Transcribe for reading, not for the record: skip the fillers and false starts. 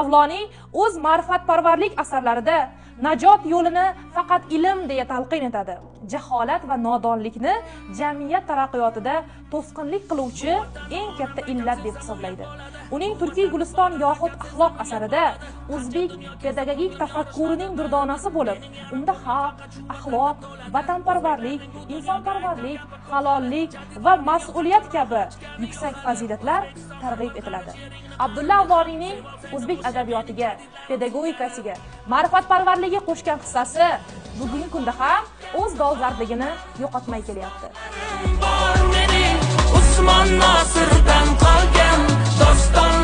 Avloniy o'z ma'rifatparvarlik asarlarida najot yo'lini faqat ilm deya talqin etadi. Jaholat va nodonlikni jamiyat taraqqiyotida to'sqinlik qiluvchi eng katta illat deb hisoblaydi. Uning Turkiy Guliston yoxud axloq asarida o'zbek pedagogik tafakkurining durdonasi bo'lib, unda haq, axloq, vatanparvarlik, insonparvarlik, halollik va mas'uliyat kabi yuksak fazilatlar targ'ib etiladi. Abdulla Avloniyning o'zbek adabiyotiga, pedagogikasiga, ma'rifatparvarligiga qo'shgan hissasi bugungi kunda ham o'z dolzarbligini yo'qotmay kelyapti. Usmon Nosirdan qolgan doston